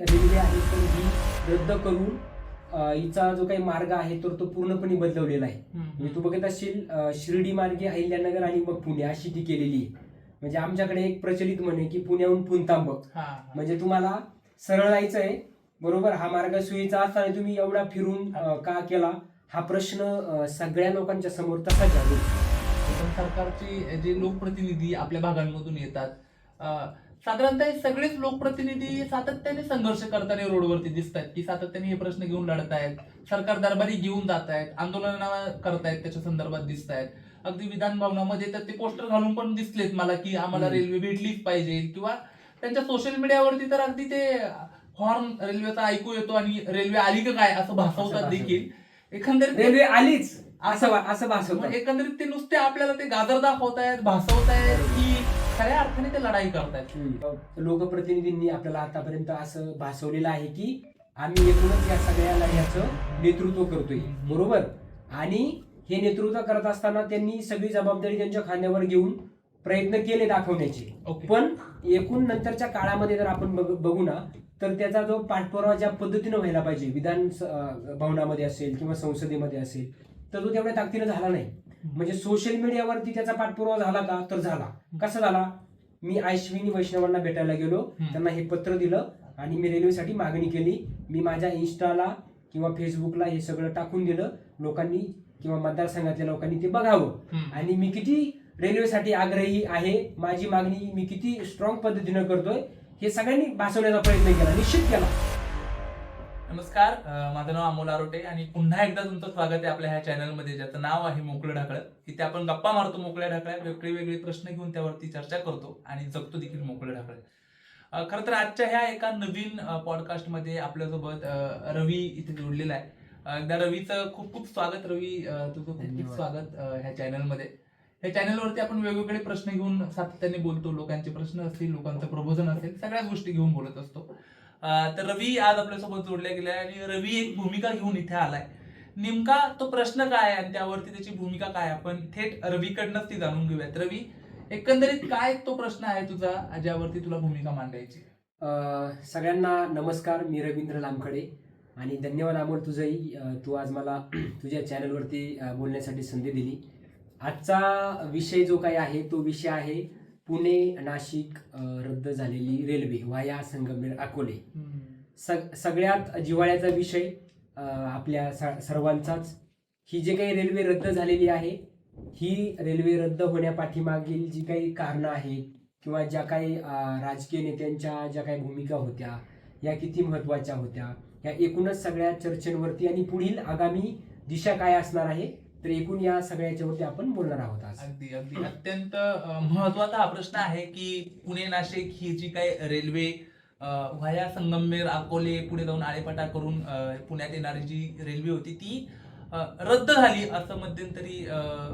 Railway आहे तर ही रद्द करून हिचा जो काही मार्ग आहे तर तो पूर्णपणे बदलवलेला आहे. म्हणजे तू बघत असशील शिर्डी मार्गे अहिल्यानगर आणि मग पुणे अशी ती केलेली आहे. म्हणजे आमच्याकडे एक प्रचलित म्हणे की पुण्याहून पुणतांब, म्हणजे तुम्हाला सरळ जायचं आहे बरोबर. हा मार्ग सोयीचा असताना तुम्ही एवढा फिरून का केला, हा प्रश्न सगळ्या लोकांच्या समोर तसाच आहे. पण सरकारचे जे लोकप्रतिनिधी आपल्या भागांमधून येतात, साधारणतः हे सगळेच लोकप्रतिनिधी सातत्याने संघर्ष करताना रोडवरती दिसत आहेत, की सातत्याने हे प्रश्न घेऊन लढत आहेत, सरकार दरबारी घेऊन जात आहेत, आंदोलन करतायत, त्याच्या संदर्भात दिसत आहेत. अगदी विधान भवनामध्ये तर ते पोस्टर घालून पण दिसलेत मला, की आम्हाला रेल्वे भेटलीच पाहिजे, किंवा त्यांच्या सोशल मीडियावरती तर अगदी ते हॉर्न रेल्वेचा ऐकू येतो आणि रेल्वे आली का काय असं भासवतात देखील. एकंदरीत रेल्वे आलीच असं भासवतात. एकंदरीत ते नुसते आपल्याला ते गाजर दाखवतायत, भासवतायत, की खऱ्या अर्थाने ते लढाई करतायत. लोकप्रतिनिधींनी आपल्याला आतापर्यंत असं भासवलेलं आहे की आम्ही एकूणच या सगळ्या लढ्याचं नेतृत्व करतोय बरोबर. आणि हे नेतृत्व करत असताना त्यांनी सगळी जबाबदारी त्यांच्या खांद्यावर घेऊन प्रयत्न केले दाखवण्याचे. पण एकूण नंतरच्या काळामध्ये जर आपण बघू ना, तर त्याचा जो पाठपुरावा ज्या पद्धतीनं व्हायला पाहिजे विधान भवनामध्ये असेल किंवा संसदेमध्ये असेल, तर तो तेवढ्या ताकदीनं झाला नाही. म्हणजे सोशल मीडियावरती त्याचा पाठपुरावा झाला का, तर झाला. कसा झाला, मी अश्विनी वैष्णवांना भेटायला गेलो, त्यांना हे पत्र दिलं आणि मी रेल्वेसाठी मागणी केली. मी माझ्या इन्स्टाला किंवा फेसबुकला हे सगळं टाकून दिलं. लोकांनी किंवा मतदारसंघातल्या लोकांनी ते बघावं आणि मी किती रेल्वेसाठी आग्रही आहे, माझी मागणी मी किती स्ट्रॉंग पद्धतीनं करतोय, हे सगळ्यांनी भासवण्याचा प्रयत्न केला, निश्चित केला. नमस्कार, माझं नाव अमोल आरोटे आणि पुन्हा एकदा तुमचं स्वागत आहे आपल्या ह्या चॅनलमध्ये, ज्याचं नाव आहे मोकळं ढाकळं. इथे आपण गप्पा मारतो मोकळ्या ढाकळ्या, वेगवेगळे प्रश्न घेऊन त्यावरती चर्चा करतो आणि जगतो देखील मोकळं ढाकळं. खरं तर आजच्या ह्या एका नवीन पॉडकास्टमध्ये आपल्यासोबत रवी इथे जोडलेला आहे. एकदा रवीचं खूप खूप स्वागत. रवी, तुझं खूप खूप स्वागत ह्या चॅनलमध्ये. ह्या चॅनलवरती आपण वेगवेगळे प्रश्न घेऊन सातत्याने बोलतो. लोकांचे प्रश्न असतील, लोकांचं प्रबोधन असेल, सगळ्याच गोष्टी घेऊन बोलत असतो. तर रवी आज आपल्यासोबत जोडल्या गेलाय आणि रवी एक भूमिका घेऊन इथे आलाय. नेमका तो प्रश्न काय आणि त्यावरती त्याची भूमिका काय, आपण थेट रवीकडनंच ती जाणून घेऊयात. रवी, एकंदरीत काय तो प्रश्न आहे तुझा ज्यावरती तुला भूमिका मांडायची? सगळ्यांना नमस्कार, मी रवींद्र लामखडे आणि धन्यवाद अमोल तुझंही. तू आज मला तुझ्या चॅनलवरती बोलण्यासाठी संधी दिली. आजचा विषय जो काही आहे तो विषय आहे पुणे नाशिक रद्द झालेली रेल्वे वाया संगमनेर अकोले. सगळ्यात जिव्हाळ्याचा विषय आपल्या सर्वांचाच. ही जे काही रेल्वे रद्द झालेली आहे, ही रेल्वे रद्द होण्यापाठीमागील जी काही कारणं आहेत किंवा ज्या काही राजकीय नेत्यांच्या ज्या काही भूमिका होत्या, या किती महत्त्वाच्या होत्या, या एकूणच सगळ्या चर्चेवरती आणि पुढील आगामी दिशा काय असणार आहे, तर एकूण या सगळ्याच्यावरती आपण बोलणार आहोत आज. अगदी अगदी अत्यंत महत्वाचा हा प्रश्न आहे की पुणे नाशिक ही जी काही रेल्वे व्हाया संगमनेर अकोले पुढे जाऊन आळेपाटा करून पुण्यात येणारी जी रेल्वे होती ती रद्द झाली असं मध्यंतरी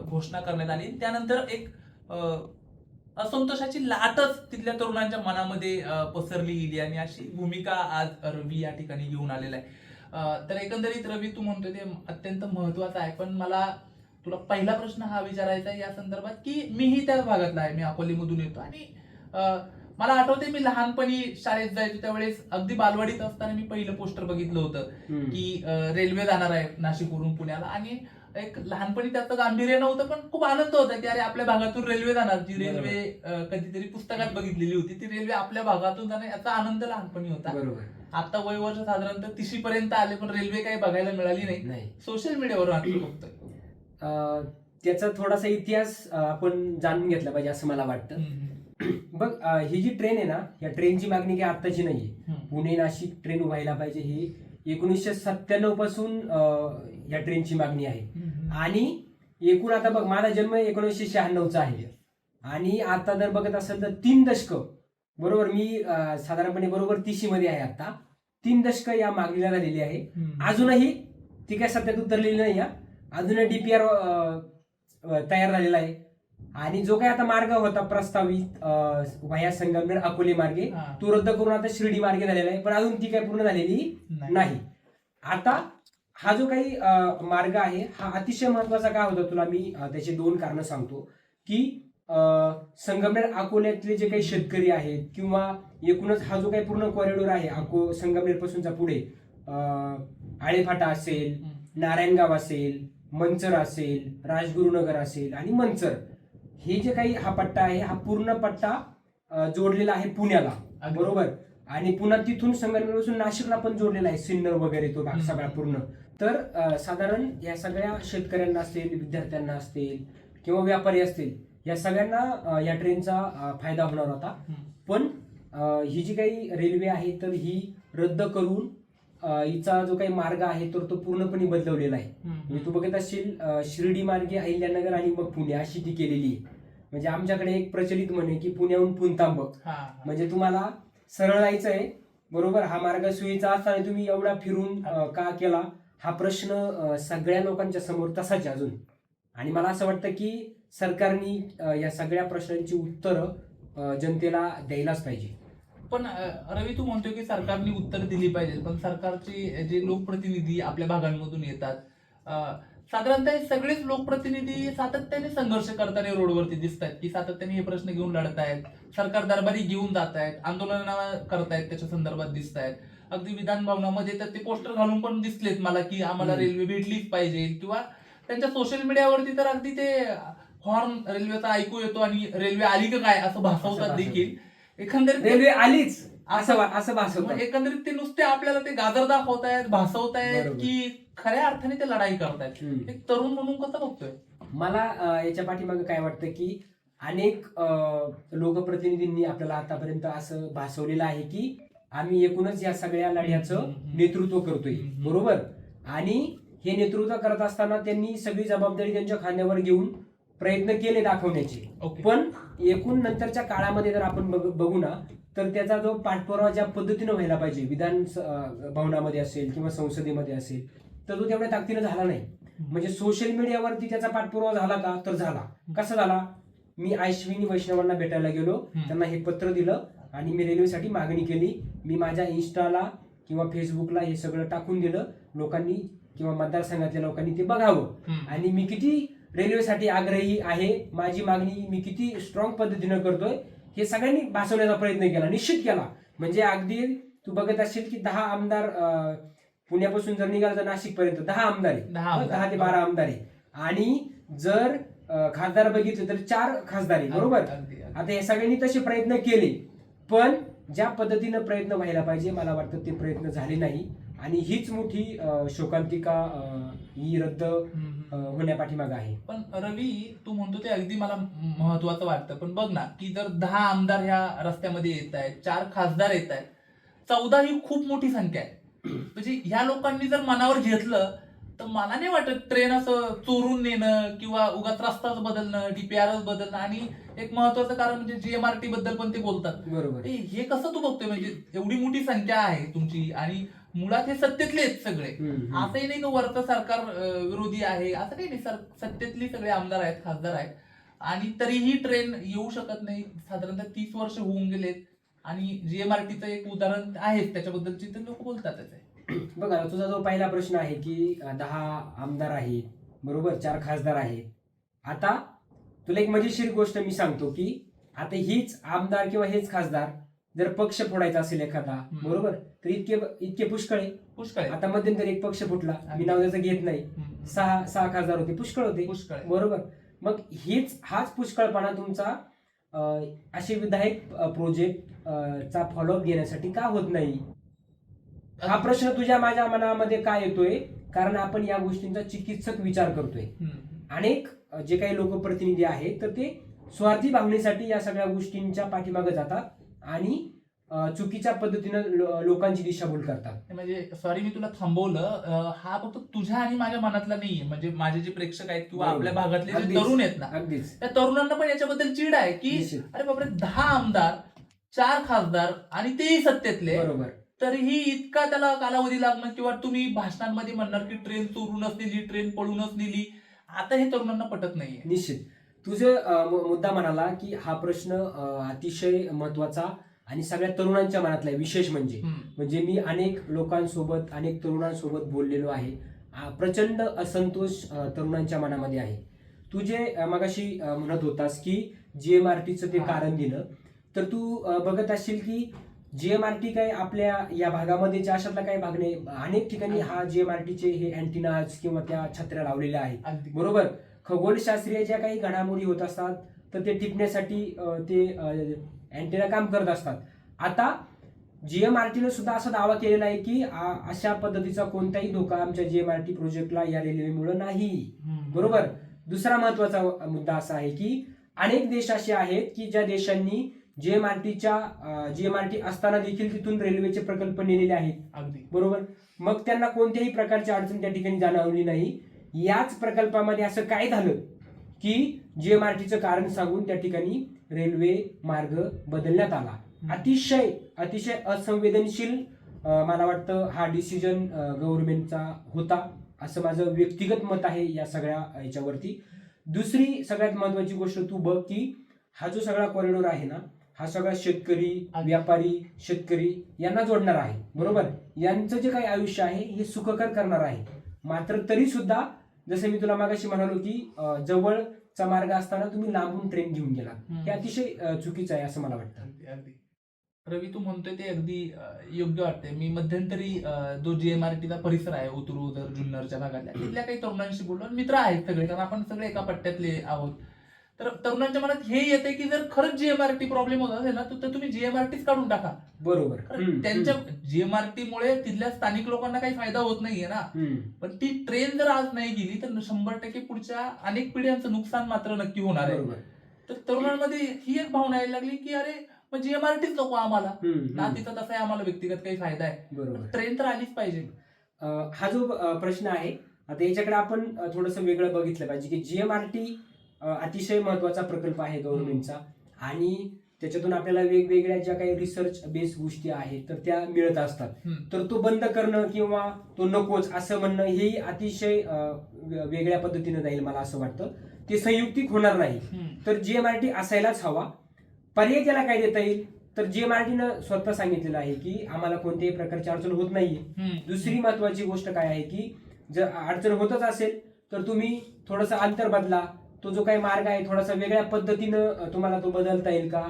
घोषणा करण्यात आली. त्यानंतर एक असंतोषाची लाटच तिथल्या तरुणांच्या मनामध्ये पसरली गेली आणि अशी भूमिका आज रवी या ठिकाणी घेऊन आलेला आहे. तर एकंदरीत रवी, तू म्हणतोय ते अत्यंत महत्वाचं आहे, पण मला तुला पहिला प्रश्न हा विचारायचा आहे या संदर्भात की मीही त्या भागातला आहे, मी अकोलीमधून येतो आणि मला आठवते मी लहानपणी शाळेत जायचो त्यावेळेस अगदी बालवाडीत असताना मी पहिलं पोस्टर बघितलं होतं की रेल्वे जाणार आहे नाशिकवरून पुण्याला. आणि एक लहानपणी त्याचं गांभीर्य नव्हतं, पण खूप आनंद होता की अरे आपल्या भागातून रेल्वे जाणार. जी रेल्वे कधीतरी पुस्तकात बघितलेली होती ती रेल्वे आपल्या भागातून जाणार, याचा आनंद लहानपणी होता. आता वय वर्ष साधारणतः 30 पर्यंत आले पण रेल्वे काही बघायला मिळाली नाही. सोशल मीडियावर बघतोय. त्याचा थोडासा इतिहास आपण जाणून घेतला पाहिजे असं मला वाटतं. बघ, ही जी ट्रेन आहे ना, या ट्रेनची मागणी काही आत्ताची नाहीये. पुणे नाशिक ट्रेन व्हायला पाहिजे ही 1997 पासून या ट्रेनची मागणी आहे. आणि एकूण आता बघ, माझा जन्म 1996चा आहे आणि आता जर बघत असेल तर 3 दशकं बरोबर, मी साधारणपणे बरोबर 30 मध्ये आहे आता. 3 दशकं या मागणीला झालेली आहे. अजूनही ती काय सत्यात उतरलेली नाही. अजूनही DPR तयार झालेला आहे आणि जो काही आता मार्ग होता प्रस्तावित वाया संगमनेर अकोले मार्गे, तो रद्द करून आता शिर्डी मार्गे झालेला आहे, पण अजून ती काही पूर्ण झालेली नाही. आता हा जो काही मार्ग आहे हा अतिशय महत्वाचा का होता, तुला मी त्याची 2 कारणं सांगतो. की संगमनेर अकोल्यातले जे काही शेतकरी आहेत किंवा एकूणच हा जो काही पूर्ण कॉरिडॉर आहे संगमनेर पासूनचा पुढे आळेफाटा असेल, नारायणगाव असेल, मंचर असेल, राजगुरुनगर असेल आणि मंचर, हे जे काही हा पट्टा आहे हा पूर्ण पट्टा जोडलेला आहे पुण्याला, बरोबर. आणि पुन्हा तिथून संगमनेर पासून नाशिकला पण जोडलेला आहे, सिन्नर वगैरे तो भाग सगळा पूर्ण. तर साधारण या सगळ्या शेतकऱ्यांना असतील, विद्यार्थ्यांना असतील किंवा व्यापारी असतील, या सगळ्यांना या ट्रेनचा फायदा होणार होता. पण ही जी काही रेल्वे आहे तर ही रद्द करून हिचा जो काही मार्ग आहे तर तो पूर्णपणे बदलवलेला आहे. म्हणजे तू बघत असशील शिर्डी मार्गे अहिल्यानगर आणि मग पुणे अशी ती केलेली आहे. म्हणजे आमच्याकडे एक प्रचलित म्हणे की पुण्याहून पुणतांब, म्हणजे तुम्हाला सरळ जायचं आहे, बरोबर. हा मार्ग सोयीचा असताना तुम्ही एवढा फिरून का केला, हा प्रश्न सगळ्या लोकांच्या समोर तसाच आहे अजून. आणि मला असं वाटतं की सरकारने या सगळ्या प्रश्नांची उत्तरं जनतेला द्यायलाच पाहिजे. पण रवी, तू म्हणतोय की सरकारने उत्तर दिली पाहिजे, पण सरकारचे जे लोकप्रतिनिधी आपल्या भागांमधून येतात, साधारणतः सगळेच लोकप्रतिनिधी सातत्याने संघर्ष करताना रोडवरती दिसत आहेत, की सातत्याने हे प्रश्न घेऊन लढतायत, सरकार दरबारी घेऊन जात आहेत, आंदोलन करतायत, त्याच्या संदर्भात दिसत आहेत. अगदी विधान भवनामध्ये तर ते पोस्टर घालून पण दिसलेत मला की आम्हाला रेल्वे भेटलीच पाहिजे, किंवा त्यांच्या सोशल मीडियावरती तर अगदी ते हॉर्न रेल्वेचा ऐकू येतो आणि रेल्वे आली का काय असं भासवतात देखील. एकंदरीत रेल्वे आलीच असं भासवतात. एकंदरीत ते नुसते आपल्याला ते गाजर दाखवतायत, भासवतायत की खऱ्या अर्थाने ते लढाई करतायत. एक तरुण म्हणून कसं बघतोय? मला याच्या पाठीमागे काय वाटतं की अनेक लोकप्रतिनिधींनी आपल्याला आतापर्यंत असं भासवलेलं आहे की आम्ही एकूणच या सगळ्या लढ्याचं नेतृत्व करतोय, बरोबर. आणि हे नेतृत्व करत असताना त्यांनी सगळी जबाबदारी त्यांच्या खांद्यावर घेऊन प्रयत्न केले दाखवण्याचे. पण एकूण नंतरच्या काळामध्ये जर आपण बघू ना, तर त्याचा जो पाठपुरावा ज्या पद्धतीनं व्हायला पाहिजे, विधान भवनामध्ये असेल किंवा संसदेमध्ये असेल, तर तो तेवढ्या ताकदीनं झाला नाही. म्हणजे सोशल मीडियावरती त्याचा पाठपुरावा झाला का, तर झाला. कसा झाला? मी अश्विनी वैष्णवांना भेटायला गेलो, त्यांना हे पत्र दिलं आणि मी रेल्वेसाठी मागणी केली. मी माझ्या इन्स्टाला किंवा फेसबुकला हे सगळं टाकून दिलं, लोकांनी किंवा मतदारसंघातल्या लोकांनी ते बघावं आणि मी किती रेल्वेसाठी आग्रही आहे, माझी मागणी मी किती स्ट्रॉंग पद्धतीनं करतोय, हे सगळ्यांनी भासवण्याचा प्रयत्न केला, निश्चित केला. म्हणजे अगदी तू बघत असशील की 10 आमदार पुण्यापासून जर निघाला तर नाशिक पर्यंत 10 आमदार आहे, 10 ते 12 आमदार आहे. आणि जर खासदार बघितले तर 4 खासदार आहे, बरोबर. आता हे सगळ्यांनी तसे प्रयत्न केले, पण ज्या पद्धतीनं प्रयत्न व्हायला पाहिजे मला वाटतं ते प्रयत्न झाले नाही. आणि हीच मोठी शोकांतिका ही रद्द होण्यापाठीमाग आहे. पण रवी, तू म्हणतो ते अगदी मला महत्वाचं वाटतं, पण बघ ना की जर 10 आमदार ह्या रस्त्यामध्ये येत आहेत, 4 खासदार येत आहेत, 14 ही खूप मोठी संख्या आहे. म्हणजे ह्या लोकांनी जर मनावर घेतलं तर मला नाही वाटत ट्रेन असं चोरून नेणं किंवा उगाच रस्ताच बदलणं, डीपीआरच बदलणं. आणि एक महत्वाचं कारण म्हणजे जीएमआरटी बद्दल पण ते बोलतात, बरोबर. हे कसं तू बघतोय? म्हणजे एवढी मोठी संख्या आहे तुमची आणि मुळात हे सत्तेतले आहेत सगळे, असंही नाही की वरचं सरकार विरोधी आहे, असं काही नाही. सत्तेतली सगळे आमदार आहेत, खासदार आहेत, आणि तरीही ट्रेन येऊ शकत नाही. साधारणतः 30 वर्ष होऊन गेलेत आणि जीएमआरटीचं एक उदाहरण आहे त्याच्याबद्दलची तर लोक बोलतातच आहे. बघा, तुझा जो पहिला प्रश्न आहे की 10 आमदार आहेत, बरोबर, 4 खासदार आहेत. आता तुला एक मजेशीर गोष्ट मी सांगतो की आता हीच आमदार किंवा हेच खासदार जर पक्ष फोडायचा असेल एखादा, बरोबर, तर इतके पुष्कळ आहे. आता मध्यंतरी एक पक्ष फुटला, मी नाव त्याचं घेत नाही, 6 खासदार होते, पुष्कळ होते, बरोबर. मग हाच पुष्कळपणा तुमचा असे विधायक प्रोजेक्ट चा फॉलोअप घेण्यासाठी का होत नाही? हा प्रश्न तुझ्या माझ्या मनामध्ये काय येतोय? कारण आपण या गोष्टींचा चिकित्सक विचार करतोय. अनेक जे काही लोकप्रतिनिधी आहेत तर ते स्वार्थी भावनेसाठी या सगळ्या गोष्टींच्या पाठीमागे जातात आणि चुकीच्या पद्धतीनं लोकांची दिशाभूल करतात. म्हणजे सॉरी मी तुला थांबवलं, हा फक्त तुझ्या आणि माझ्या मनातला नाहीये. म्हणजे माझे जे प्रेक्षक आहेत किंवा आपल्या भागातले जे तरुण आहेत ना, त्या तरुणांना पण याच्याबद्दल चीड आहे की अरे बापरे, 10 आमदार, 4 खासदार आणि तेही सत्तेतले, बरोबर, तरीही इतका त्याला कालावधी लागणं, किंवा तुम्ही भाषणांमध्ये म्हणणार की ट्रेन चोरूनच नेली, ट्रेन पळूनच नेली. आता हे तरुणांना पटत नाहीये. निश्चित तुझे मुद्दा म्हणाला की हा प्रश्न अतिशय महत्वाचा आणि सगळ्या तरुणांच्या मनातला आहे. विशेष म्हणजे मी अनेक लोकांसोबत, अनेक तरुणांसोबत बोललेलो आहे. प्रचंड असंतोष तरुणांच्या मनामध्ये आहे. तू जे मगाशी म्हणत होतास की जीएमआरटीचं ते हा. कारण दिलं. तर तू बघत असशील की जीएमआरटी काय आपल्या या भागामध्ये अशातला काही भाग नाही, अनेक ठिकाणी हा जीएमआरटीचे हे अँटिनाज किंवा त्या छत्र्या लावलेल्या आहेत. अगदी बरोबर. खगोलशास्त्रीय ज्या काही घडामोडी होत असतात तर ते टिपण्यासाठी ते अँटेना काम करत असतात. आता जीएमआरटीनं सुद्धा असा दावा केलेला आहे की अशा पद्धतीचा कोणताही धोका आमच्या जीएमआरटी प्रोजेक्टला या रेल्वेमुळे नाही. बरोबर. दुसरा महत्वाचा मुद्दा असा आहे की अनेक देश असे आहेत की ज्या देशांनी जीएमआरटी असताना देखील तिथून रेल्वेचे प्रकल्प नेलेले आहेत. अगदी बरोबर. मग त्यांना कोणत्याही प्रकारची अडचण त्या ठिकाणी जाणवली नाही. याच प्रकल्पामध्ये असं काय झालं की जीएमआरटीचं कारण सांगून त्या ठिकाणी रेल्वे मार्ग बदलण्यात आला. अतिशय अतिशय असंवेदनशील मला वाटतं हा डिसिजन गव्हर्नमेंटचा होता, असं माझं व्यक्तिगत मत आहे या सगळ्या याच्यावरती. दुसरी सगळ्यात महत्वाची गोष्ट तू बघ की हा जो सगळा कॉरिडॉर आहे ना, हा सगळा शेतकरी, व्यापारी, शेतकरी यांना जोडणार आहे. बरोबर. यांचं जे काही आयुष्य आहे हे सुखकर करणार आहे. मात्र तरी सुद्धा जसं मी तुला मागाशी म्हणालो की जवळचा मार्ग असताना तुम्ही लांबून ट्रेन घेऊन गेला, हे अतिशय चुकीचं आहे असं मला वाटतं. अगदी अगदी रवी, तू म्हणतोय ते अगदी योग्य वाटतंय. मी मध्यंतरी जो जीएमआरटीचा परिसर आहे उतरू जुन्नरच्या भागातल्या तिथल्या काही तरुणांशी बोललो. मित्र आहेत सगळे, कारण आपण सगळे एका पट्ट्यातले आहोत. तर तरुणांच्या मनात हे येते की जर खरंच जीएमआरटी प्रॉब्लेम होत असेल ना तर तुम्ही जीएमआरटीच काढून टाका. बरोबर. त्यांच्या जीएमआरटी मुळे तिथल्या स्थानिक लोकांना काही फायदा होत नाहीये ना. पण ती ट्रेन जर आज नाही गेली तर 100% पुढच्या अनेक पिढ्यांचं नुकसान मात्र नक्की होणार आहे. तर तरुणांमध्ये ही एक भावना यायला लागली की अरे मग जीएमआरटीच नको आम्हाला ना, तिथं तसं आहे आम्हाला व्यक्तिगत काही फायदा आहे. बरोबर. ट्रेन तर आलीच पाहिजे. हा जो प्रश्न आहे आता याच्याकडे आपण थोडंसं वेगळं बघितलं पाहिजे की जीएमआरटी अतिशय महत्वाचा प्रकल्प आहे गव्हर्नमेंटचा आणि त्याच्यातून आपल्याला वेगवेगळ्या ज्या काही रिसर्च बेस्ड गोष्टी आहेत तर त्या मिळत असतात. तर तो बंद करणं किंवा तो नकोच असं म्हणणं हे अतिशय वेगळ्या पद्धतीने जाईल. मला असं वाटतं ते संयुक्तिक होणार नाही. तर जीएमआरटी असायलाच हवा. पर्याय त्याला काय देता येईल तर जीएमआरटीनं स्वतः सांगितलेलं आहे की आम्हाला कोणत्याही प्रकारची अडचण होत नाहीये. दुसरी महत्वाची गोष्ट काय आहे की जर अडचण होतच असेल तर तुम्ही थोडंसं अंतर बदला, तो जो काही मार्ग आहे थोडासा वेगळ्या पद्धतीनं तुम्हाला तो बदलता येईल का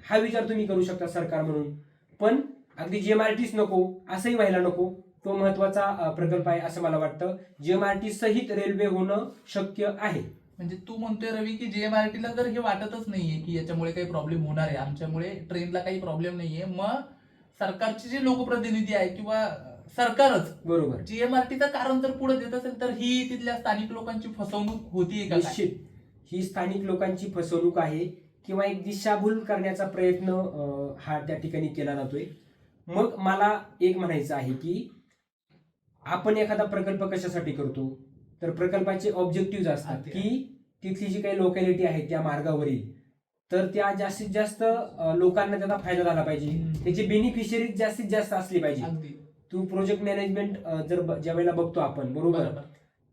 हा विचार तुम्ही करू शकता सरकार म्हणून. पण अगदी जीएमआरटीच नको असंही व्हायला नको. तो महत्वाचा प्रकल्प आहे असं मला वाटतं. जीएमआरटी सहित रेल्वे होणं शक्य आहे. म्हणजे तू म्हणतोय रवी की जीएमआरटीला जर हे वाटतच नाहीये की याच्यामुळे काही प्रॉब्लेम होणार आहे, आमच्यामुळे ट्रेनला काही प्रॉब्लेम नाहीये, मग सरकारचे जे लोकप्रतिनिधी आहे किंवा सरकारच बरोबर जीएमआरटीचं कारण जर पुढे देत असेल तर ही तिथल्या स्थानिक लोकांची फसवणूक होतीये का? निश्चित ही स्थानिक लोकांची फसवणूक आहे किंवा एक दिशाभूल करण्याचा प्रयत्न हा त्या ठिकाणी केला जातोय. मग मला एक म्हणायचं आहे की आपण एखादा प्रकल्प कशासाठी करतो तर प्रकल्पाचे ऑब्जेक्टिव्ह असतात की तिथली जी काही लोकॅलिटी आहे त्या मार्गावरील तर त्या जास्तीत जास्त लोकांना त्याचा फायदा झाला पाहिजे, त्याची बेनिफिशियरी जास्तीत जास्त असली पाहिजे. तू प्रोजेक्ट मॅनेजमेंट जर ज्या वेळेला बघतो आपण बरोबर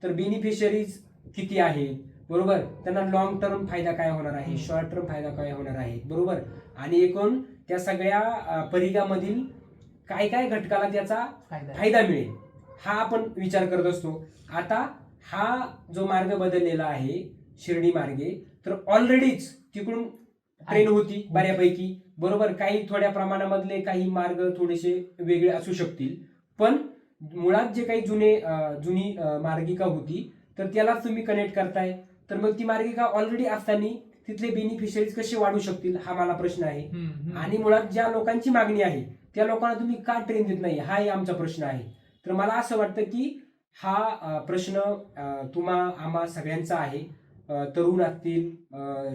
तर बेनिफिशियरीज किती आहेत, बरोबर, त्यांना लॉंग टर्म फायदा काय होणार आहे, शॉर्ट टर्म फायदा काय होणार आहे, बरोबर, आणि एकूण त्या सगळ्या परिघामधील काय काय घटकाला त्याचा फायदा मिळेल हा आपण विचार करत असतो. आता हा जो मार्ग बदललेला आहे शिर्डी मार्गे तर ऑलरेडीच तिकडून ट्रेन होती बऱ्यापैकी, बरोबर, काही थोड्या प्रमाणामधले काही मार्ग थोडेसे वेगळे असू शकतील, पण मुळात जे काही जुनी मार्गिका होती तर त्यालाच तुम्ही कनेक्ट करताय. तर मग ती मार्गिका ऑलरेडी असताना तिथले बेनिफिशियरीज कसे वाढू शकतील हा मला प्रश्न आहे. आणि मुळात ज्या लोकांची मागणी आहे त्या लोकांना तुम्ही का ट्रेन देत नाही हाही आमचा प्रश्न आहे. तर मला असं वाटतं की हा प्रश्न आम्हा सगळ्यांचा आहे. तरुण असतील,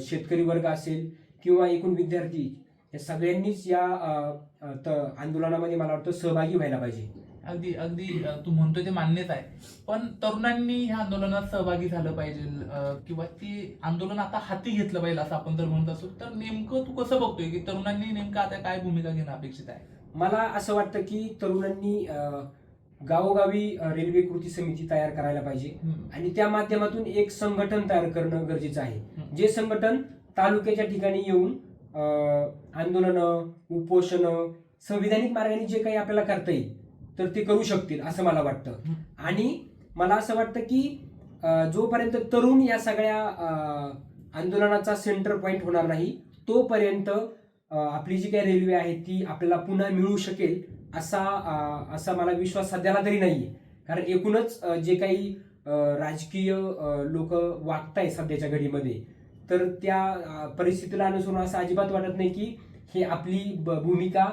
शेतकरी वर्ग असेल किंवा एकूण विद्यार्थी या सगळ्यांनीच या आंदोलनामध्ये मला वाटतं सहभागी व्हायला पाहिजे. अगदी अगदी तू म्हणतोय ते मान्यच आहे, पण तरुणांनी ह्या आंदोलनात सहभागी झालं पाहिजे किंवा ती आंदोलन आता हाती घेतलं पाहिजे असं आपण जर म्हणत असू तर नेमकं तू कसं बघतोय की तरुणांनी नेमकं आता काय भूमिका घेणं अपेक्षित आहे? मला असं वाटतं की तरुणांनी गावोगावी रेल्वे कृती समिती तयार करायला पाहिजे आणि त्या माध्यमातून एक संघटन तयार करणं गरजेचं आहे. जे संघटन तालुक्याच्या ठिकाणी येऊन आंदोलनं, उपोषणं, संविधानिक मार्गाने जे काही आपल्याला करता येईल तर ते करू शकतील असं मला वाटतं. आणि मला असं वाटतं की जोपर्यंत तरुण या सगळ्या आंदोलनाचा सेंटर पॉइंट होणार नाही तोपर्यंत आपली जी काही रेल्वे आहे ती आपल्याला पुन्हा मिळू शकेल असा मला विश्वास सध्याला तरी नाहीये. कारण एकूणच जे काही राजकीय लोक वागताय सध्याच्या घडीमध्ये, तर त्या परिस्थितीला अनुसरून असं अजिबात वाटत नाही की हे आपली भूमिका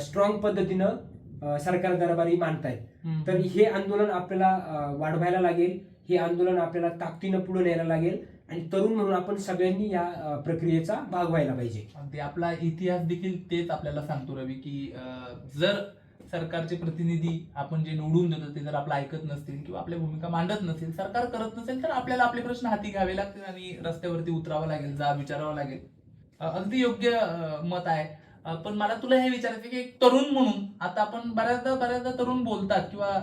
स्ट्रॉंग पद्धतीनं सरकार दरबारी मांडतायत. तर हे आंदोलन आपल्याला वाढवायला लागेल, हे आंदोलन आपल्याला ताकदीनं पुढे न्यायला लागेल आणि तरुण म्हणून आपण सगळ्यांनी या प्रक्रियेचा भाग व्हायला पाहिजे. ते आपला इतिहास देखील तेच आपल्याला सांगतो रवी, की जर सरकारचे प्रतिनिधी आपण जे निवडून देतो ते जर आपलं ऐकत नसतील किंवा आपल्या भूमिका मांडत नसेल, सरकार करत नसेल, तर आपल्याला आपले प्रश्न हाती घ्यावे लागतील आणि रस्त्यावरती उतरावं लागेल, जा विचारावं लागेल. अगदी योग्य मत आहे. पण मला तुला हे विचारायचं की एक तरुण म्हणून आता आपण बऱ्याचदा तरुण बोलतात किंवा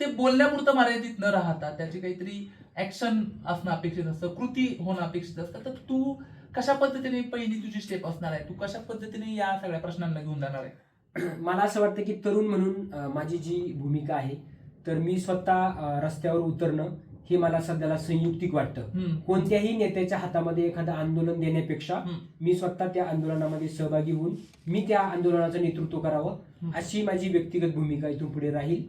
ते बोलण्यापुरतं मर्यादित न राहता त्याची काहीतरी ऍक्शन असणं अपेक्षित असतं, कृती होणं अपेक्षित असतं. तर तू कशा पद्धतीने पहिली तुझी स्टेप असणार आहे, तू कशा पद्धतीने या सगळ्या प्रश्नांना घेऊन जाणार आहे? मला असं वाटतं की तरुण म्हणून माझी जी भूमिका आहे, तर मी स्वतः रस्त्यावर उतरणं हे मला सध्याला संयुक्तिक वाटतं. कोणत्याही नेत्याच्या हातामध्ये एखादं आंदोलन देण्यापेक्षा मी स्वतः त्या आंदोलनामध्ये सहभागी होऊन मी त्या आंदोलनाचं नेतृत्व करावं अशी माझी व्यक्तिगत भूमिका इथून पुढे राहील.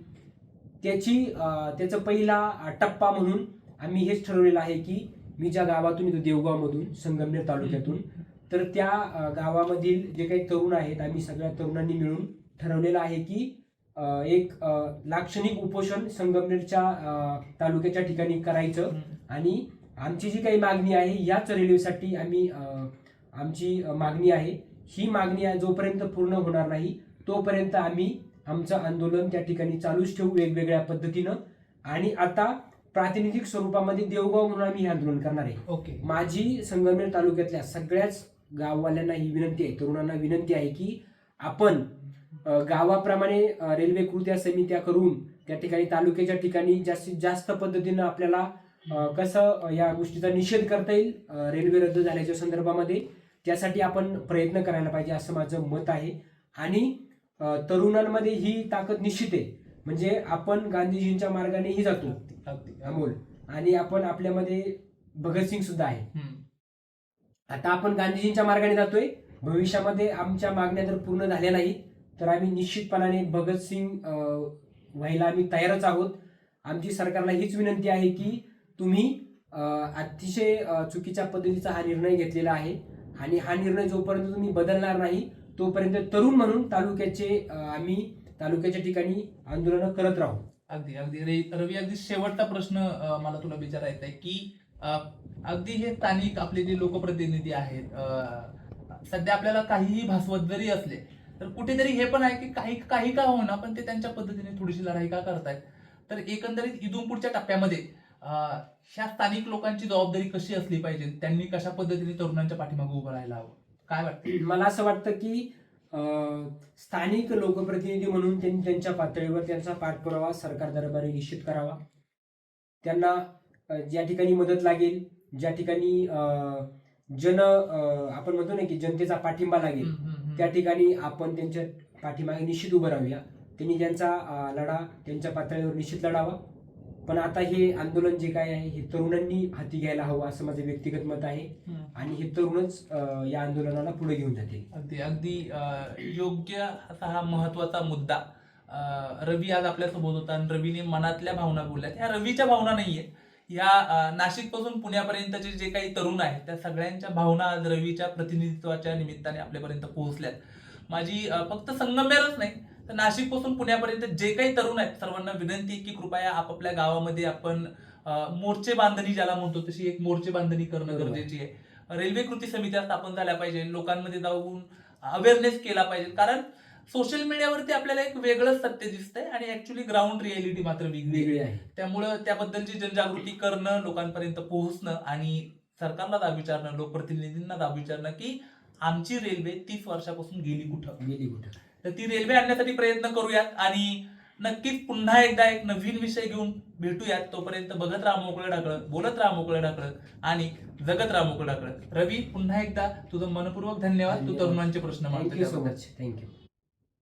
त्याचा पहिला टप्पा म्हणून आम्ही हेच ठरवलेलं आहे की मी ज्या गावातून येतो, देवगावमधून, संगमनेर तालुक्यातून, तर त्या गावामधील जे काही तरुण आहेत, आम्ही सगळ्या तरुणांनी मिळून ठरवलेलं आहे की एक लाक्षणिक उपोषण संगमनेरच्या तालुक्याच्या ठिकाणी करायचं आणि आमची जी काही मागणी आहे याच रेल्वेसाठी आमची मागणी आहे, ही मागणी जोपर्यंत पूर्ण होणार नाही तोपर्यंत आम्ही आमचं आंदोलन त्या ठिकाणी चालूच ठेवू वेगवेगळ्या पद्धतीनं. आणि आता प्रातिनिधिक स्वरूपामध्ये देवगाव म्हणून आम्ही हे आंदोलन करणार आहे. ओके. माझी संगमनेर तालुक्यातल्या सगळ्याच गाववाल्यांना ही विनंती आहे, तरुणांना विनंती आहे की आपण गावाप्रमाणे रेल्वे कृत्या समित्या करून त्या ठिकाणी तालुक्याच्या ठिकाणी जास्तीत जास्त पद्धतीनं आपल्याला कसं या गोष्टीचा निषेध करता येईल रेल्वे रद्द झाल्याच्या संदर्भामध्ये, त्यासाठी आपण प्रयत्न करायला पाहिजे असं माझं मत आहे. आणि तरुणांमध्ये ही ताकद निश्चित आहे, म्हणजे आपण गांधीजींच्या मार्गानेही जातो अमोल, आणि आपण आपल्यामध्ये भगतसिंग सुद्धा आहे. आता आपण गांधीजींच्या मार्गाने जातोय, भविष्यामध्ये आमच्या मागण्या जर पूर्ण झाल्या नाही तर आम्ही निश्चितपणाने भगतसिंग व्हायला आम्ही तयारच आहोत. आमची सरकारला हीच विनंती आहे की तुम्ही अतिशय चुकीच्या पद्धतीचा हा निर्णय घेतलेला आहे आणि हा निर्णय जोपर्यंत तुम्ही बदलणार नाही तोपर्यंत तरुण म्हणून आम्ही तालुक्याच्या ठिकाणी आंदोलन करत राहू. अगदी रवी, अगदी शेवटचा प्रश्न मला तुला विचारायचा आहे की अगदी हे स्थानिक आपले जे लोकप्रतिनिधी आहेत, सध्या आपल्याला काहीही भासवत जरी असले तर कुठेतरी हे पण आहे की काही का होईना पण ते त्यांच्या पद्धतीने थोडीशी लढाई का करतायत. तर एकंदरीत इथून पुढच्या टप्प्यामध्ये ह्या स्थानिक लोकांची जबाबदारी कशी असली पाहिजे, त्यांनी कशा पद्धतीने तरुणांच्या पाठीमागे उभं राहायला हवं, काय वाटतं? मला असं वाटतं की स्थानिक लोकप्रतिनिधी म्हणून त्यांनी त्यांच्या पातळीवर त्यांचा पाठपुरावा सरकार दरबारी निश्चित करावा. त्यांना ज्या ठिकाणी मदत लागेल, ज्या ठिकाणी आपण म्हणतो ना की जनतेचा पाठिंबा लागेल, त्या ठिकाणी आपण त्यांच्या पाठीमागे निश्चित उभं राहूया. त्यांनी त्यांचा लढा त्यांच्या पातळीवर निश्चित लढावा. पण आता हे आंदोलन जे काय आहे हे तरुणांनी हाती घ्यायला हवं असं माझं व्यक्तिगत मत आहे आणि हे तरुणच या आंदोलनाला पुढे घेऊन जातील. अगदी योग्य असा हा महत्वाचा मुद्दा. रवी आज आपल्यासोबत होता आणि रवीने मनातल्या भावना बोलल्या. ह्या रवीच्या भावना नाहीये, या नाशिक पासून पुण्यापर्यंतचे जे काही तरुण आहेत त्या सगळ्यांच्या भावना आज रवीच्या प्रतिनिधित्वाच्या निमित्ताने आपल्यापर्यंत पोहोचल्यात. माझी फक्त संगमनेरच नाही तर नाशिक पासून पुण्यापर्यंत जे काही तरुण आहेत सर्वांना विनंती आहे की कृपया आपापल्या गावामध्ये आपण मोर्चे बांधणी ज्याला म्हणतो तशी एक मोर्चे बांधणी करणं गरजेची आहे. रेल्वे कृती समित्या स्थापन झाल्या पाहिजे, लोकांमध्ये जाऊन अवेअरनेस केला पाहिजे. कारण सोशल मीडियावरती आपल्याला एक वेगळंच सत्य दिसतंय आणि ऍक्च्युली ग्राउंड रियालिटी मात्र वेगळी आहे. त्यामुळं त्याबद्दलची जनजागृती करणं, लोकांपर्यंत पोहोचणं आणि सरकारला दाब विचारणं, लोकप्रतिनिधींना दाब विचारणं की आमची रेल्वे 30 वर्षापासून गेली कुठं. तर ती रेल्वे आणण्यासाठी प्रयत्न करूयात आणि नक्कीच पुन्हा एकदा एक नवीन विषय घेऊन भेटूयात. तोपर्यंत बघत राहा मोकळं ढाकळं, बोलत राहा मोकळं ढाकळं आणि जगत राहा मोकळं ढाकळं. रवी, पुन्हा एकदा तुझं मनपूर्वक धन्यवाद. तू तरुणांचे प्रश्न मांडतो. Thank you so much. थँक्यू.